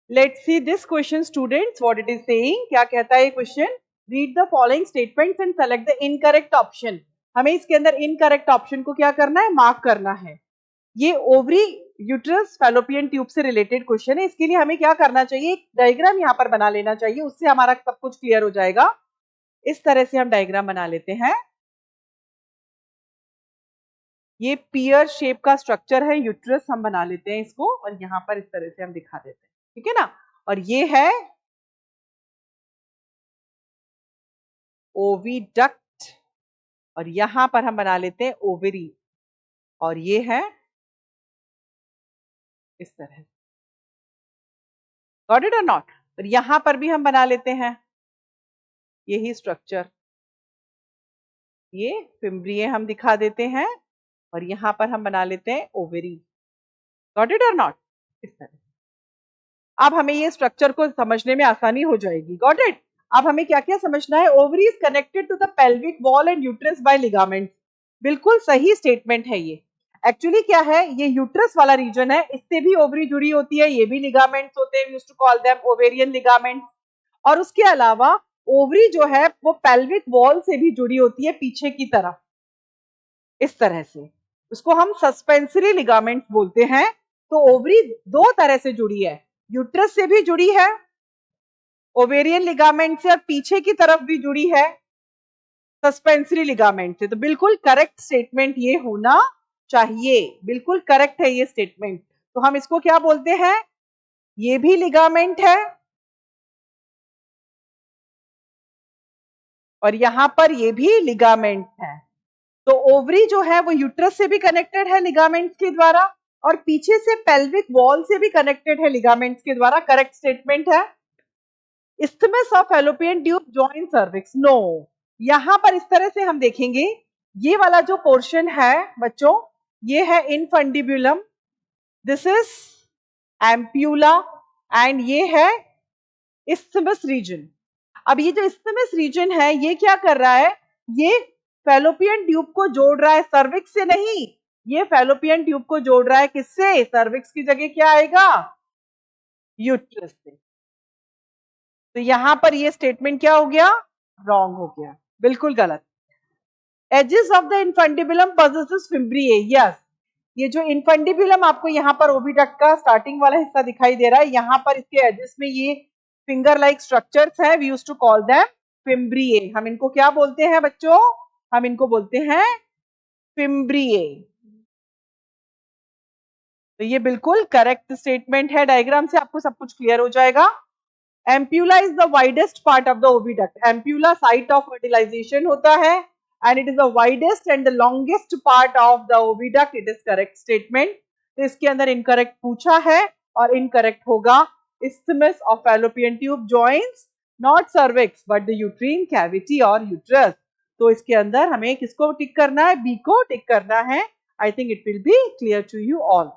Let's see this question students, what it is saying. क्या कहता है ये question? Read the following statements and select the incorrect option. हमें इसके अंदर इनकरेक्ट ऑप्शन को क्या करना है? मार्क करना है। ये ओवरी यूट्रस फैलोपियन ट्यूब से रिलेटेड क्वेश्चन है। इसके लिए हमें क्या करना चाहिए? एक डायग्राम यहाँ पर बना लेना चाहिए, उससे हमारा सब कुछ क्लियर हो जाएगा। इस तरह से हम डायग्राम बना लेते हैं। ये पियर शेप का स्ट्रक्चर है, यूट्रस हम बना लेते हैं इसको, और यहाँ पर इस तरह से हम दिखा देते हैं, ठीक है ना। और ये है ओविडक्ट, और यहां पर हम बना लेते हैं ओवेरी, और ये है इस तरह। गॉट इट और नॉट? और यहां पर भी हम बना लेते हैं यही स्ट्रक्चर, ये फिम्ब्रिये हम दिखा देते हैं, और यहां पर हम बना लेते हैं ओवेरी। गॉट इट और नॉट? इस तरह। अब हमें ये स्ट्रक्चर को समझने में आसानी हो जाएगी। Got it? अब हमें क्या क्या समझना है? Ovary is connected to the pelvic wall and uterus by ligaments. बिल्कुल सही स्टेटमेंट है ये। एक्चुअली क्या है, ये यूट्रस वाला रीजन है, इससे भी ओवरी जुड़ी होती है, ये भी लिगामेंट्स होते हैं, we used to call them ovarian ligaments. और उसके अलावा ओवरी जो है वो पेल्विक वॉल से भी जुड़ी होती है पीछे की तरफ, इस तरह से। उसको हम सस्पेंसरी लिगामेंट्स बोलते हैं। तो ओवरी दो तरह से जुड़ी है, यूट्रस से भी जुड़ी है ओवेरियन लिगामेंट से, और पीछे की तरफ भी जुड़ी है सस्पेंसरी लिगामेंट से। तो बिल्कुल करेक्ट स्टेटमेंट ये होना चाहिए, बिल्कुल करेक्ट है ये स्टेटमेंट। तो हम इसको क्या बोलते हैं? ये भी लिगामेंट है, और यहां पर ये भी लिगामेंट है। तो ओवरी जो है वो यूट्रस से भी कनेक्टेड है लिगामेंट्स के द्वारा, और पीछे से पेल्विक वॉल से भी कनेक्टेड है लिगामेंट्स के द्वारा। करेक्ट स्टेटमेंट है। Isthmus of fallopian tube join cervix? No. यहां पर इस तरह से हम देखेंगे, ये वाला जो पोर्शन है बच्चों, ये है infundibulum, this is ampulla, and ये है isthmus रीजन। अब ये जो isthmus रीजन है, ये क्या कर रहा है? ये फैलोपियन ट्यूब को जोड़ रहा है, सर्विक्स से नहीं, ये फैलोपियन ट्यूब को जोड़ रहा है किससे? सर्विक्स की जगह क्या आएगा? यूट्रस से। तो यहां पर ये स्टेटमेंट क्या हो गया? रॉन्ग हो गया, बिल्कुल गलत। Edges of the infundibulum possesses fimbriae. Yes, ये जो इनफंडिबुलम आपको यहाँ पर ओविडक्ट का स्टार्टिंग वाला हिस्सा दिखाई दे रहा है, यहाँ पर इसके एजेस में ये फिंगर लाइक स्ट्रक्चर्स है, we used to call them fimbriae. हम इनको क्या बोलते हैं बच्चों? हम इनको बोलते हैं फिम्ब्रिये। तो ये बिल्कुल करेक्ट स्टेटमेंट है। डायग्राम से आपको सब कुछ क्लियर हो जाएगा। Ampulla is the widest part of the oviduct. Ampulla site of fertilization होता है, and it is the widest and the longest part of the oviduct. It is correct statement. तो इसके अंदर incorrect पूछा है, और incorrect होगा isthmus of fallopian tube joins not cervix but the uterine cavity or uterus. तो इसके अंदर हमें किसको टिक करना है? बी को टिक करना है। I think it will be clear to you all.